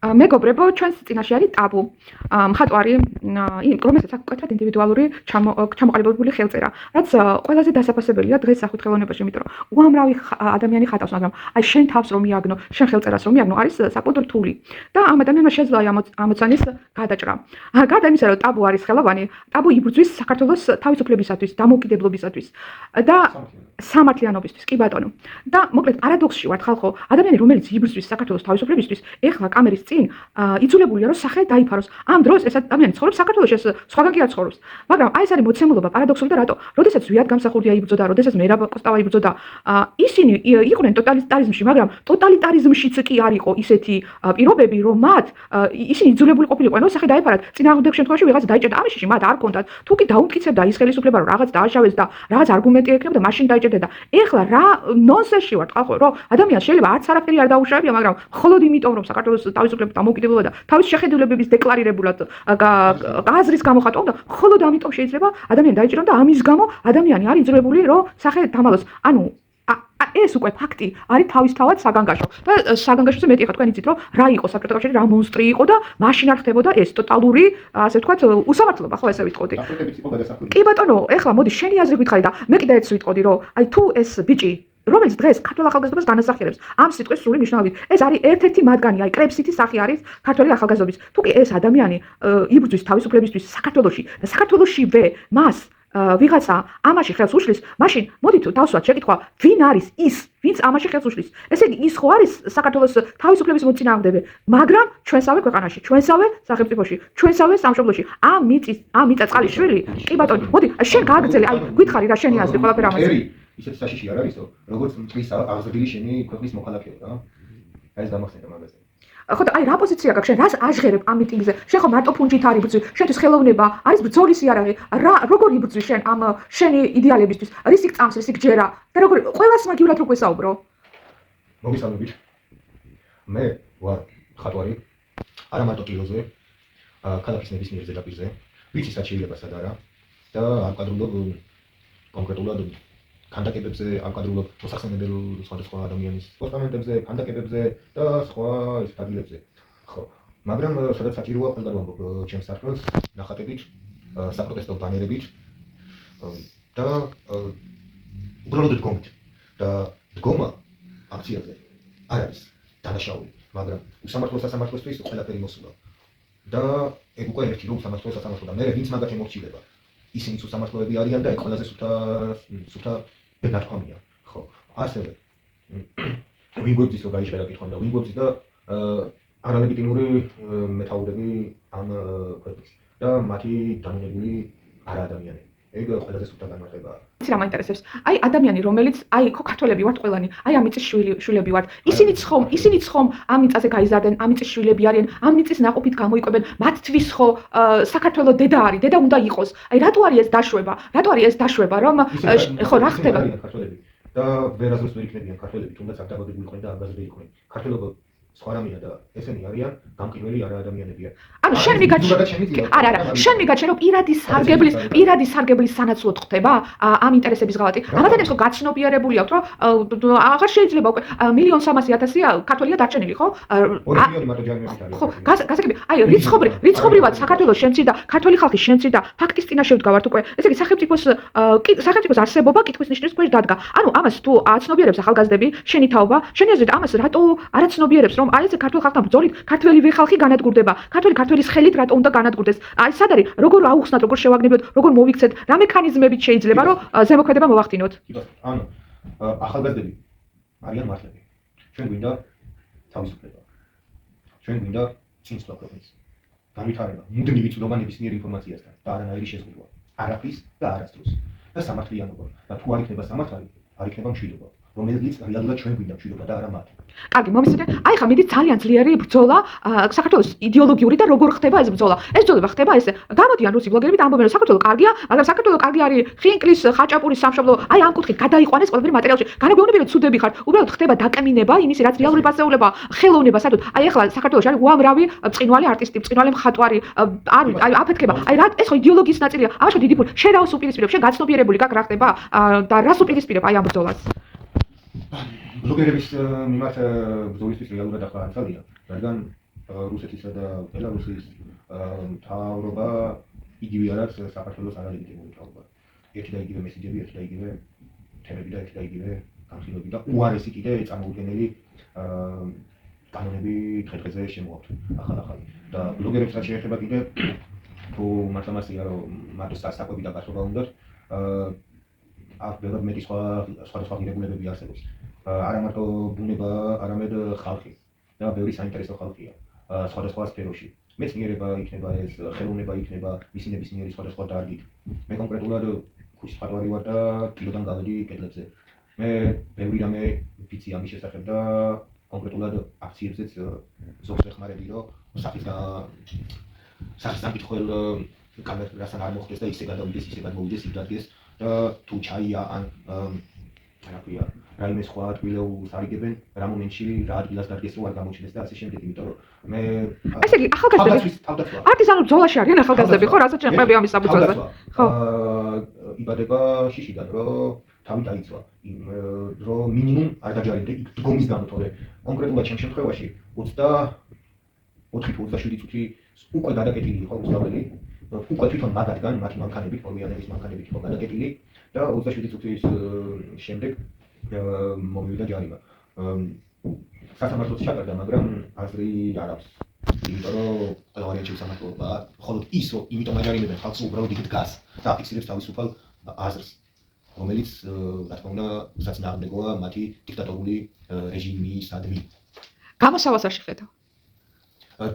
მეგობრებო, ჩვენს წინაშე არის ტაბუ. მხატვარი, რომელსაც აქვს მკვეთრად ინდივიდუალური ჩამოყალიბებული ხელწერა, რაც ყველაზე დასაფასებელია დღეს სახუთრელოვნებაში, იმიტომ რომ უამრავი ადამიანი ხატავს, მაგრამ აი შენ თავს რომ მიაგნო, შენ ხელწერას რომ მიაგნო, არის საკუთარ რთული. და ამ ადამიანმა შეძლო აი ამოცანის გადაჭრა. გარდა იმისა, რომ ტაბუ არის ხელოვანი, ტაბუ იბრძვის საქართველოს თავისუფლებისათვის, დამოუკიდებლობისათვის და სამართლიანობისთვის, კი ბატონო. და მოკლედ პარადოქსში ვართ ხალხო, ადამიანი რომელიც იბრძვის საქართველოს თავისუფლებისთვის, ეხლა კამერის წინ იძულებულია რომ სახე დაიფაროს. ამ დროს ეს ადამიანი ცხოვრობს საქართველოში, ეს სხვაგან კი არ ცხოვრობს. მაგრამ აი ეს არის მოცემულობა პარადოქსული და რატო? როდესაც ზვიად გამსახურდია იბრძოდა, როდესაც მერაბ კოსტავა იბრძოდა, ისინი იყვნენ ტოტალიტარიზმში, მაგრამ ტოტალიტარიზმშიც კი არ იყო ისეთი პირობები, რომ მათ ისინი იძულებული ყოფილიყვნენ, რომ სახე დაიფარათ. წინააღმდეგ შემთხვევაში ვიღაცა დაიჭერდა, ამაში მათ არ კონდათ. თუ კი დაუმტკიცებდა ის ხელისუფლება, რომ რაღაც დააშავეს და რაღაც არგუმენტი ექნებოდა, მაშინ დაიჭერდა. ეხლა რა ნონსენსში ვართ ხალხო, რომ ადამიანს შეიძლება არც არაფერი არ დაუშავებია, მაგრამ მხოლოდ იმიტომ, რომ საქართველოს თავისუფლება დამოუკიდებლობა და თავის შეხედულებების დეკლარირებულად აზრის გამოხატვა უნდა, მხოლოდ ამიტომ შეიძლება ადამიანი დაიჭირონ და ამის გამო ადამიანი არის იძულებული, რომ სახე დამალოს. ანუ ეს უკვე ფაქტი არის თავისთავად საგანგაშო. და საგანგაშოზე მეტი ხა თქვენ იცით, რომ რა იყო საბჭოთა კავშირი, რა მონსტრი იყო და მაშინ არ ხდებოდა ეს ტოტალური, ასე ვთქვათ, უსამართლობა, ხო ესე ვიტყოდი. კი ბატონო, ეხლა მოდი შენი აზრი გითხარი და მე კიდე ეც ვიტყოდი, რომ აი თუ ეს ბიჭი რომელიც დღეს ქართულ ახალგაზრდობას განასახიერებს ამ სიტყვის სრული მნიშვნელობით, ეს არის ერთ-ერთი მათგანი, აი კრებსითი სახე არის ქართული ახალგაზრდობის. თუ კი ეს ადამიანი იბრძვის თავისუფლებისთვის საქართველოში და საქართველოშივე მას ვიღაცა ამაში ხელს უშლის, მაშინ მოდით დავსვათ შეკითხვა, ვინ არის ის, ვინც ამაში ხელს უშლის? ესე იგი ის ხო არის საქართველოს თავისუფლების მოწინააღმდეგე, მაგრამ ჩვენსავე ქვეყანაში, ჩვენსავე სახელმწიფოში, ჩვენსავე სამშობლოში. ამ მიწა-წყალის შვილი, კი ბატონო, მოდი შენ გააგრძელე, აი გითხარი რა შენი აზრი ყველაფერ ამაზე. ისეთ საშიში არ არისო, როგორც მტრის აღზრდილი შენი ქვეყნის მოქალაქეობა, რა? აი ეს დამახსენდა მაგაზე. ხო და აი რა პოზიცია გაქვს შენ, რას აჟღერებ ამ მიტინგზე? შენ ხო მარტო ფუნჯით არ იბრძვი, შენთვის ხელოვნება არის ბრძოლის იარაღი. როგორ იბრძვი შენ ამ შენი იდეალებისთვის? რისი წამს, რისი გჯერა და როგორ ყველას მაგივრად რო გვესაუბრო? მოგესალმებით. მე ვარ მხატვარი, არა მარტო ტილოზე, ქალაქის ნებისმიერ ზედაპირზე, ვიცი სად შეიძლება სად არა და არ ვკადრულობ კონკრეტულად ქანდაკებებზე, არ ვკადრულობ მოსახსენებელ სხვადასხვა ადამიანის პოსტამენტებზე, ქანდაკებებზე და სხვა ისეთ ადგილებზე. ხო, მაგრამ სადაც საჭიროა ყველგან ვამბობ ჩემს სარკმელს, ნახატებით, საპროტესტო ბანერებით და უბრალოდ დგომით. და დგომა აქციაზე არ არის დანაშაული, მაგრამ უსამართლოს ყველაფერი მოსულა. და ეგ უკვე ერთი რომ უსამართლოს და მე ვინც მაგათ ემორჩილება. ისინიც უსამართლოები არიან და ეგ ყველაზე სუფთა ნათქვამია. ხო, ასევე ვინგვებდის რომ გაიჟღერა კითხვა და ვინგვებდის და არალეგიტიმური მეთაურები ამ ქვეყნის და მათი დამონებული არაადამიანები. ეგ ყველაზე სუფთა განმარტებაა. იცი რა მაინტერესებს? აი ადამიანი, რომელიც აი ხო ქართველები ვართ ყველანი, აი ამ მიწის შვილები ვართ. ისინიც ხომ ამ მიწაზე გაიზარდნენ, ამ მიწის შვილები არიან, ამ მიწის ნაყოფით გამოიკვებენ. მათთვის ხო საქართველოს დედა არის, დედა უნდა იყოს. აი რატო არის ეს დაშვება? რატო არის ეს დაშვება, რომ ხო რა ხდება? ქართველები და ვერასდროს ვერ იქნებიან ქართველები, თუნდაც არ დაბადებულიყვნენ და არ გაზრდილიყვნენ. ქართველობა სხვა რამეა და ესენი არიან გამყინველი არაადამიანებია. ანუ შენ შენ მიგაჩნია რომ პირადი სარგებლის სანაცვლოდ ხდება ამ ინტერესების ღალატი. ამ ადამიანებს ხო გაცნობიერებული აქვს რომ აღარ შეიძლება უკვე 1.300.000 ქართველია დარჩენილი, ხო? 2 მილიონი მარტო ჯარიმებით არის. ხო, გასაგები, აი რიცხობრივად საქართველოს შემცირდა, ქართული ხალხი შემცირდა, ფაქტის წინაშე ვდგავართ უკვე. ესე იგი სახელმწიფოს არსებობა კითხვის ნიშნის ქვეშ დადგა. ანუ ამას თუ აცნობიერებს ახალგაზრდები, შენი თაობა, შენი აზრით ამას რატო არ აცნობიერებს რომ აი ეს ქართულ ხალხთან ბრძოლით ქართველი ხალხი განადგურდება. ქართველის ხელით რატო უნდა განადგურდეს? აი სად არის? როგორ აუხსნათ, როგორ შევაგნებოთ, როგორ მოვიქცეთ, რა მექანიზმებით შეიძლება რომ ზემოქმედება მოვახდინოთ? ანუ ახალგაზრდები არიან მართლები. ჩვენ გვინდა თავისუფლება. ჩვენ გვინდა წინსვლა ქვეყნის. განვითარება, მუდმივი ცვლილება ნებისმიერ ინფორმაციასთან და არანაირი შეზღუდვა. არაფრის და არასდროს. და სამართლიანობა. და თუ არ იქნება სამართალი, არ იქნება მშვიდობა. რომელიც რეალურად ჩვენ გვინდა მშვიდობა და არა მათ. კარგი, მომისმენთ. აი ხა მიდით ძალიან ძლიერი ბრძოლა საქართველოს იდეოლოგიური და როგორ ხდება ეს ბრძოლა. ეს ბრძოლა ხდება ესე. გამოდიან რუსი ბლოგერები და ამბობენ რომ საქართველო კარგია, მაგრამ საქართველო კარგი არის ხინკლის, ხაჭაპურის სამშობლო. აი ამ კუთხით გადაიყვანეს ყველაფერი მატერიალში. განაგონებინეთ ცუდები ხართ. უბრალოდ ხდება დაკამინება იმისი, რაც რეალური პასეულება, ხელოვნება, საერთოდ. აი ახლა საქართველოში არის უამრავი ბრწყინვალე არტისტი, ბრწყინვალე მხატვარი, აი აფეთქება. აი რა ეს ხო იდეოლოგიის ნაწილია. ამაში დიდი ფული. შენ რას უპირისპირებ? შენ გაცნობიერებული გაქვს რა ხდება და რას უპირისპირებ აი ამ ბრძოლას? ბლოგერების მიმართ ბრძოლისთვის რეალურად ახლა არ ძალია, რადგან რუსეთისა და ბელარუსის მთავრობა იგივე არის საქართველოს არალეგიტიმური მთავრობა. ერთი და იგივე მესიჯები, ერთი და იგივე თემები და ერთი და იგივე განხილვები და უარესი კიდე წარმოუდგენელი კანონები დღე-დღეზე შემოაქვთ ახალ-ახალი. და ბლოგერებს რაც შეეხება კიდე თუ მართლამასია რომ მათთვის საკვები და გასწრება უნდათ აქ ბევრად მეტი სხვადასხვა ღირებულებები არსებობს. არა მარტო ბუნება, არამედ ხალხი და ბევრი საინტერესო ხალხია სხვადასხვა სფეროში. მეცნიერება იქნება ეს, ხელოვნება იქნება, მისი ნებისმიერი სხვადასხვა დარგით. მე კონკრეტულად ქუჩის მხატვარი ვარ და კილოდან გავედი კედლებზე. მე ბევრი რამე ვიცი ამის შესახებ და კონკრეტულად აქციებზეც ზოგს ეხმარები რომ სახის დამკითხველს კამერასთან არ მოხდეს და ისე გადავიდეს, ისე გადმოვიდეს იმ დადგეს და თუ ჩაია ან რა ქვია რაიმე სხვა ადგილას არიგებენ რა მომენტში რა ადგილას დადგეს რომ არ გამოჩნდეს და ასე შემდეგ, იმიტომ რომ მე ესე იგი ახალგაზრდები არტიზანულ ბრძოლაში არიან ახალგაზრდები ხო, რასაც შეყრები ამის საფუძველზე. ხო. იბადება შიშიდან რომ თავი დაიცვა, რომ მინიმუმ არ დაჯარიმდე იქ დგომის გამო, თორე კონკრეტულად ჩემ შემთხვევაში 24-27 წუთი უკვე გადაკეტილი იყო უსწავლელი, უკვე თვითონ მაგადგან მათი მანქანებით, მოვიანების მანქანებით იყო გადაკეტილი და 27 წუთის შემდეგ მომივიდა ჯარიმა. სასამართლოც ჩაკარდა, მაგრამ აზრი არ აქვს. იმიტომ რომ ყველა ვარიანტი უსამართლოა, მხოლოდ ის რომ იმიტომ აჯარიმებენ ხალხს უბრალოდ იქ დგას და აფიქსირებს თავისუფალ აზრს, რომელიც რა თქმა უნდა საწინააღმდეგოა მათი დიქტატორული რეჟიმისადმი. გამოსავალს არ შეხედა.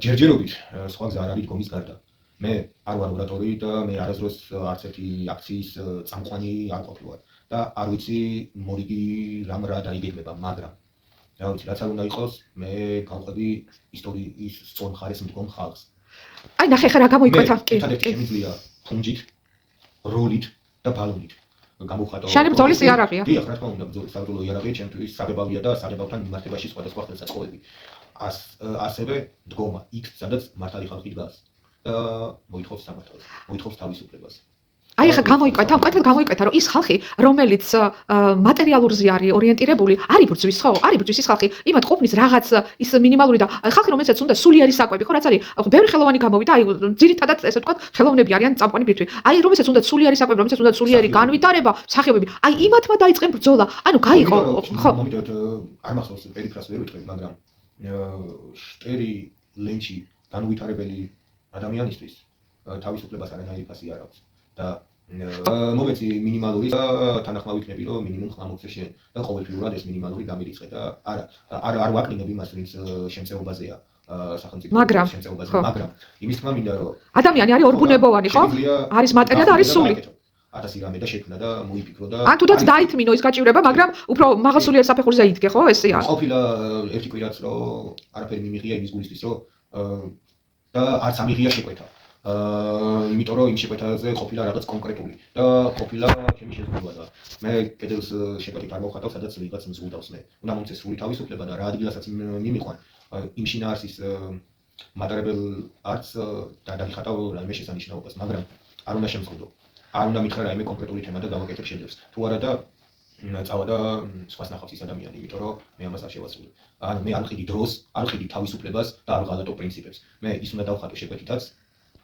ჯერჯერობით სხვა გზა არ არის დგომის გარდა. მე არ ვარ ორატორი და მე არასდროს არც ერთი აქციის წამყვანი არ ყოფილვარ და არ ვიცი მორიგი რამ რა დაიგეგმება, მაგრამ რა ვიცი, რაც არ უნდა იყოს, მე გავყვები ისტორიის სწორ მხარეს მდგომ ხალხს. აი ნახე ხა რა გამოიკვეთა. ერთადერთი შემიძლია ფუნჯით, როლით და ბალონით გამოვხატო. შენი ბრძოლის იარაღია. დიახ, რა თქმა უნდა, ბრძოლის საბრძოლო იარაღია ჩემთვის საღებავია და საღებავთან მიმართებაში სხვადასხვა ხელსაწყოები. ასევე დგომა იქ, სადაც მართალი ხალხი დგას და მოითხოვს სამართალს, მოითხოვს თავისუფლებას. აი ხა გამოიკვეთა, მკვეთრად გამოიკვეთა, რომ ის ხალხი, რომელიც მატერიალურზე არის ორიენტირებული, არ იბრძვის, ხო? არ იბრძვის ის ხალხი, იმათ ყოფნის რაღაც ის მინიმალური და ხალხი, რომელსაც უნდა სულიერი საკვები, ხო, რაც არის, ბევრი ხელოვანი გამოვიდა, აი ძირითადად ესე ვთქვათ, ხელოვნები არიან წამყვანი ბირთვი. აი რომელსაც უნდა სულიერი საკვები, რომელსაც უნდა სულიერი განვითარება, სახეობები, აი იმათმა დაიწყენ ბრძოლა. ანუ გაიყო, ხო? მომიდოთ არ მახსოვს პერიფრას ვერ ვიტყვი, მაგრამ შტერი ლენჩი განვითარებელი ადამიანისთვის თავისუფლებას არანაირი ფასი არ აქვს და მოგეცი მინიმალური და თანახმავი იქნები რომ მინიმუმ ხმა მოგცე და ყოველთვიურად ეს მინიმალური გამირიცხე და არ ვაკნინებ იმას ვინც შემწეობაზეა სახელმწიფო შემწეობაზე, მაგრამ იმის თქმა მინდა რომ ადამიანი არის ორბუნებოვანი, ხო? არის მატერია და არის სული. 1000 რამე და შექმნა და მოიფიქრო და ან თუდაც დაითმინო ის გაჭირება, მაგრამ უფრო მაღალ სულიერ საფეხურზე იდგე, ხო? ესეა. ყოფილა ერთი კვირაც რომ არაფერი მიმიღია იმის გულისთვის რომ და არც ამიღია შეკვეთა. იმიტომ რომ იმ შეკვეთაზე ყოფილა რაღაც კონკრეტული და ყოფილა ჩემი შეზღუდვა და მე კედელს შეკვეთით არ მოვხატავ, სადაც ვიღაც მზღუდავს მე. უნდა მომწეს სრული თავისუფლება და რა ადგილასაც მიმიყვან იმ შინაარსის მატარებელ არც და დაგიხატავ რაიმე შესანიშნაობას, მაგრამ არ უნდა შემზღუდო. არ უნდა მითხრა რაიმე კონკრეტული თემა და გავაკეთებ შედევრს. თუ არა და წავა და სხვას ნახავს ის ადამიანი, იმიტომ რომ მე ამას არ შევასრულე. ანუ მე არ ვყიდი დროს, არ ვყიდი თავისუფლებას და არ ვღალატო პრინციპებს. მე ის უნდა დავხატო შეკვეთითაც,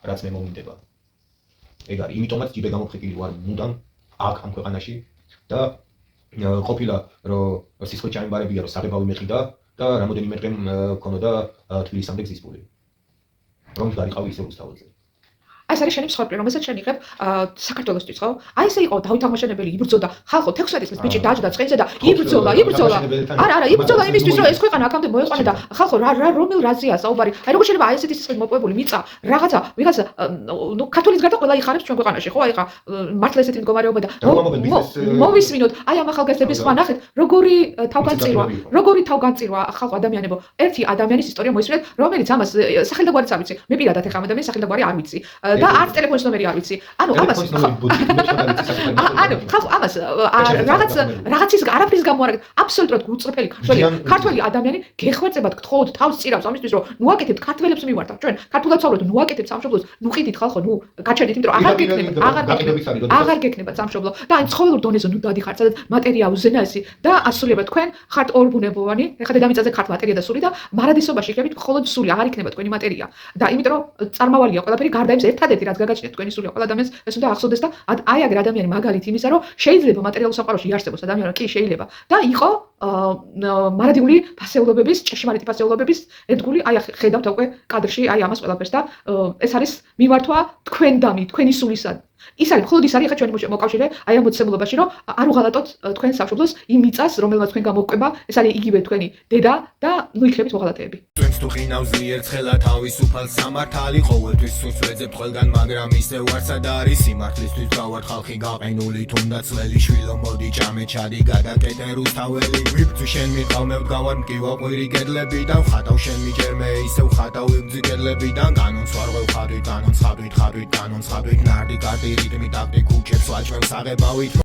რაც მე მომინდება. ეგ არის, იმიტომაც ჯიბე გამოფხეკილი ვარ მუდამ აქ ამ ქვეყანაში და ყოფილა რომ სისხლით ჩამებარებია რომ საღებავი მეყიდა და რამოდენიმე დღე მქონოდა თბილისამდე გზის პული. რომ გარიყავი ისე უსთავაზე. აი ეს არის შენი მსხვერპლი, რომელსაც შენ იღებ საქართველოსთვის, ხო? აი ესე იყო დავით აღმაშენებელი, იბრძოდა ხალხო 16 წლის ბიჭი დაჯდა წყენზე და იბრძოლა. არა, იბრძოლა იმისთვის, რომ ეს ქვეყანა აქამდე მოეყვანა და ხალხო რა რომელ რაზეა საუბარი? აი როგორ შეიძლება აი ესეთი სისხლით მოპოვებული მიწა, რაღაცა, ვიღაცა ნუ ქართულის გარდა ყველა იხარებს ჩვენ ქვეყანაში, ხო? აი ხა მართლა ესეთი მდგომარეობა და მოვისმინოთ, აი ამ ახალგაზრდების ხმა ნახეთ, როგორი თავგანწირვა ხალხო ადამიანებო. ერთი ადამიანის ისტორია მოისმინეთ, რომელიც ამას სახელდაგვარიც არ ვიცი. მე პირადად ეხა ამ ადამიანის სახელდაგვარი არ ვიცი. და არც ტელეფონის ნომერი არ ვიცი. ანუ ამას ანუ ხალხ ამას რაღაცის არაფრის გამო არ აბსოლუტურად გულწრფელი ქართველი ადამიანი გეხვეწებათ გთხოვთ თავს წირავს ამისთვის რომ ნუ აკეთებთ ქართველებს მივართავთ ჩვენ ქართულად ვსაუბრობთ ნუ აკეთებთ სამშობლოს ნუ ყიდით ხალხო ნუ გაჩერდით იმიტომ რომ აღარ გეკნებათ სამშობლო და აი ცხოველურ დონეზე ნუ დადიხართ სადაც მატერია უზენაესი და ასრულებად თქვენ ხართ ორბუნებოვანი ეხლა დედამიწაზე ხართ მატერია და სული და მარადისობაში იქნებით მხოლოდ სული აღარ იქნება თქვენი მატერია და იმიტომ რომ წარმავალია ყველაფერი გარდა იმის ერთადერთი რაც გაგაჩნიათ თქვენი სული ყველა ადამიანს ეს უნდა ახსოვდეს და აი აგერ ადამიანი მაგალითი იმისა რომ შეიძლება მატერიალურ სამყაროში იარსებოს ადამიანი კი შეიძლება და იყო მარადიული ფასეულობების ჭეშმარიტი ფასეულობების ერთგული აი ხედავთ უკვე კადრში აი ამას ყველაფერს და ეს არის მიმართვა თქვენდამი თქვენი სულისა ის არის მხოლოდ ის არის ხა ჩვენი მოკავშირე აი ამ მოცემულობაში რომ არ უღალატოთ თქვენ სამშობლოს იმ მიწას რომელმაც თქვენ გამოგყვება ეს არის იგივე თქვენი დედა და ნუ იქნებით მოღალატეები twens თუ ყინავს ერთხელა თავისუფალ სამართალი ყოველთვის სულს ვეძებ ყველგან მაგრამ ისე ვარსად არის სიმართლისთვის გავარ ხალხი გაყენული თუნდაც ველი შვილო მოდი ჭამე ჩადი გადაკეთე რუსთაველი ვიბძი შენ მიყავმევ გავარ მკივა ყვირი გედლებიდან ხატავ შენ მიჯერმე ისე ვხატავ ვიბძი გედლებიდან განონს ვარღვევ ხადვით განონს ხადვით ნარდი კარტი რიტმი ტაქტი ქუჩებს ვაჭმევ საღებავით